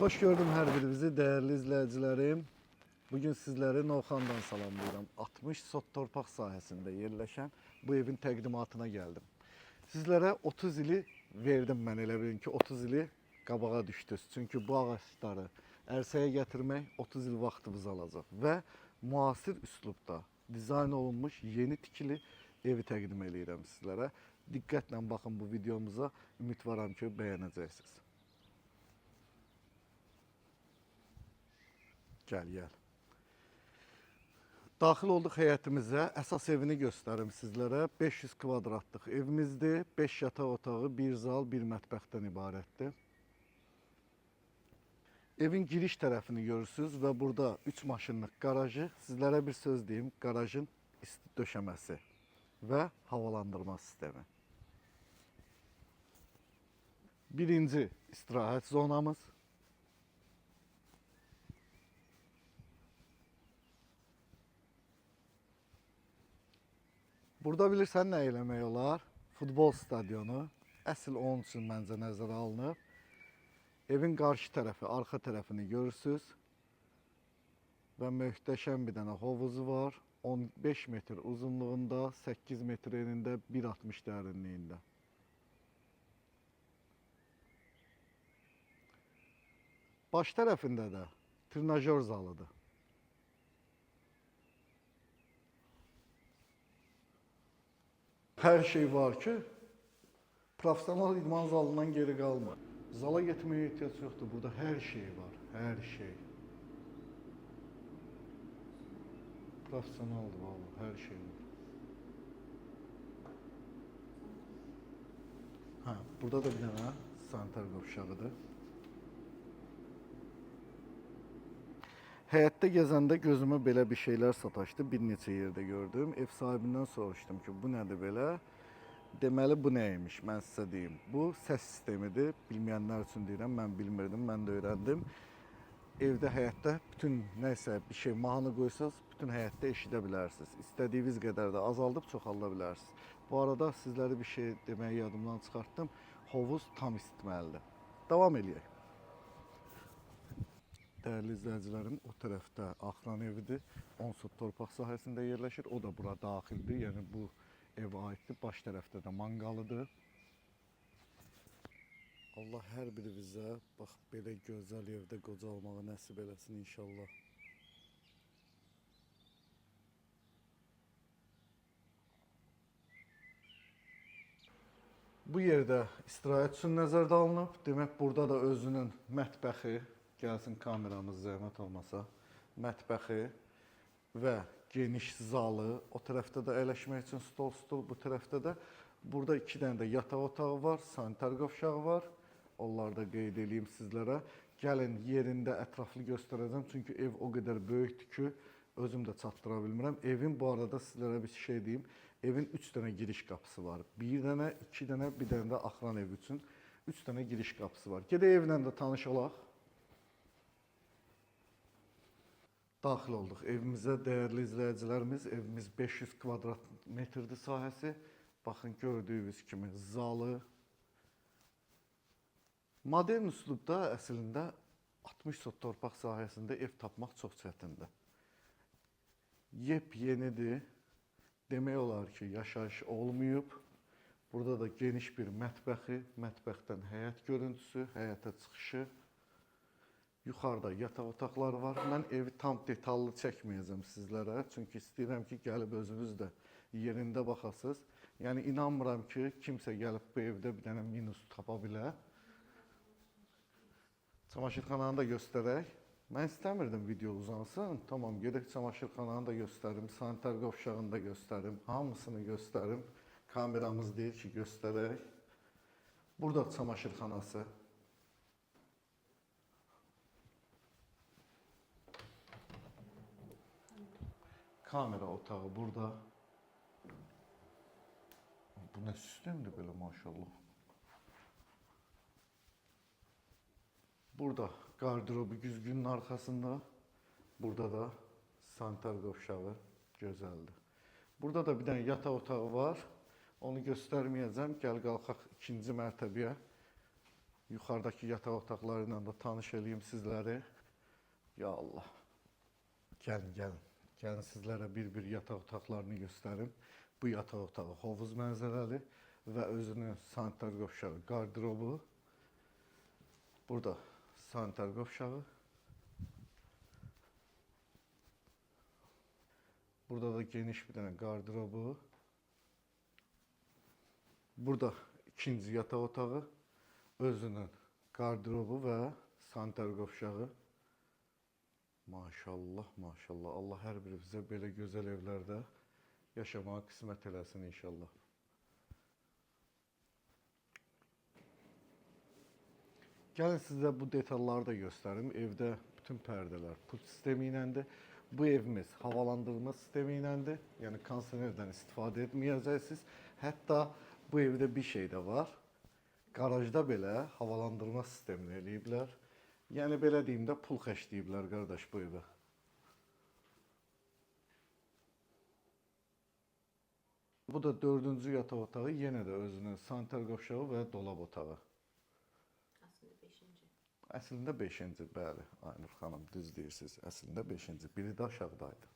Hoş gördüm hər birinizi, değerli izleyicilerim. Bugün sizleri Novxandan salamlayıram. 60 sot torpaq sahəsində yerləşən bu evin təqdimatına geldim. Sizlere 30 ili verdim mən, elə bilin ki 30 ili qabağa düşdünüz. Çünki bu ağaçları ərsəyə gətirmək 30 il vaxtımız alacaq və müasir üslubda dizayn olunmuş yeni tikili evi təqdim edirəm sizlərə. Diqqətlə baxın bu videomuza, ümid varam ki bəyənəcəksiniz. Gel. Daxil olduq həyətimizə. Əsas evini göstərim sizlərə. 500 kvadratlıq evimizdir. 5 yataq otağı, 1 zal, 1 mətbəxdən ibarətdir. Evin giriş tərəfini görürsünüz və burada 3 maşınlıq qarajı. Sizlərə bir söz deyim, qarajın isti döşəməsi və havalandırma sistemi. Birinci istirahət zonamız. Burada bilirsən nə eləmək olar? Futbol stadionu. Əsl onun üçün məncə nəzərə alınıb. Evin qarşı tərəfi, arxa tərəfini görürsünüz. Və möhtəşəm bir dənə hovuzu var. 15 metr uzunluğunda, 8 metr enində, 1.60 dərinliyində. Baş tərəfində də trenajör zalıdır. Her şey var ki, profesyonel idman zalından geri kalma. Zala getməyə ehtiyac yoxdur. Burada her şey var, her şey. Profesyoneldir vallahi, her şey var. Burada da bir dənə sanitar qovşağıdır. Həyətdə gəzəndə gözümə belə bir şeyler sataşdı. Bir neçə yerdə gördüm. Ev sahibindən soruşdum ki, bu nədir belə? Deməli bu nəymiş? Mən sizə deyim. Bu səs sistemidir. Bilməyənlər üçün deyirəm. Mən bilmirdim, mən də öyrəndim. Evdə, həyətdə bütün nəysə bir şey mahnı qoysanız, bütün həyətdə eşidə bilərsiniz. İstədiyiniz qədər də azaldıb çoxalda bilərsiniz. Bu arada sizlərə bir şey deməyi yadımdan çıxartdım. Hovuz tam isitməlidir. Davam eləyək. Değerli izleyicilerim, o tərəfdə Axran evidir. 10 sot torpaq sahəsində yerləşir. O da bura daxildir. Yəni bu evə aiddir. Baş tərəfdə də manqalıdır. Allah hər birimizə bax belə gözəl evdə qocalmağı nəsib eləsin inşallah. Bu yerdə istirahət üçün nəzərdə alınıb. Demək burada da özünün mətbəxi, gəlsin kameramız zəhmət olmasa, mətbəxi və geniş zalı, o tərəfdə də əyləşmək üçün stol, bu tərəfdə də burada 2 dənə də yataq otağı var, sanitar qovşağı var. Onları da qeyd edeyim sizlərə. Gəlin yerində ətraflı göstərəcəm, çünki ev o qədər böyükdür ki, özüm də çatdıra bilmirəm. Evin bu arada sizlərə bir şey deyim, evin 3 dənə giriş qapısı var. 1 dənə, 2 dənə, bir dənə də Axran evi üçün 3 dənə giriş qapısı var. Gedək evlə də tanış olaq. Daxil olduq evimizə, değerli izləyicilərimiz. Evimiz 500 kvadrat metrdir sahəsi. Baxın, gördüyünüz kimi zalı. Modern üslubda əslində 60 sot torpaq sahəsində ev tapmaq çox çətindir. Yepyenidir. Demək olar ki, yaşayış olmayıb. Burada da geniş bir mətbəxi, mətbəxdən həyət görüntüsü, həyətə çıxışı. Yuxarıda yataq otaqları var. Mən evi tam detallı çəkməyəcəm sizlərə. Çünki istəyirəm ki, gəlib özünüz də yerində baxasınız. Yəni inanmıram ki, kimsə gəlib bu evdə bir dənə minus tapa bilər. Çamaşırxananı da göstərək. Mən istəmirdim video uzansın. Tamam, gedək çamaşırxananı da göstərim, sanitar qovşağını da göstərim, hamısını göstərim. Kameramız deyir ki, göstərək. Burada çamaşırxanası. Kamera otağı burada. Bu ne sistemdir böyle maşallah. Burada gardırobu güzgünün arkasında. Burada da sanitar qovşağı gözəldir. Burada da bir dənə yataq otağı var. Onu göstərməyəcəm. Gəl qalxaq ikinci mərtəbəyə. yuxarıdakı yataq otaqları ilə də tanış eləyim sizləri. Ya Allah. Gəlin. Gəlin sizlərə bir yataq otaqlarını göstərim. Bu yataq otağı hovuz mənzərəli və özünün sanitar qovşağı, qardırobu. Burada sanitar qovşağı. Burada da geniş bir dənə qardırobu. Burada ikinci yataq otağı, özünün qardırobu və sanitar qovşağı. Maşallah, maşallah. Allah hər birimizə belə gözəl evlərdə yaşamağa qismət eləsin inşallah. Gəlin sizə bu detalları da göstərim. Evdə bütün pərdələr put sistemi iləndir. Bu evimiz havalandırma sistemi iləndir. Yəni kondisionerdən istifadə etməyəcəksiniz. Hətta bu evdə bir şey də var. Garajda belə havalandırma sistemini eləyiblər. Yəni belə deyim də pul xərcləyiblər qardaş bu evə. Bu da 4-cü yataq otağı, yenə də özünün sanitar qovşağı və dolab otağı. Əslində 5-ci, bəli. Aynur xanım düz deyirsiniz. Əslində 5-ci, biri də aşağıdaydı.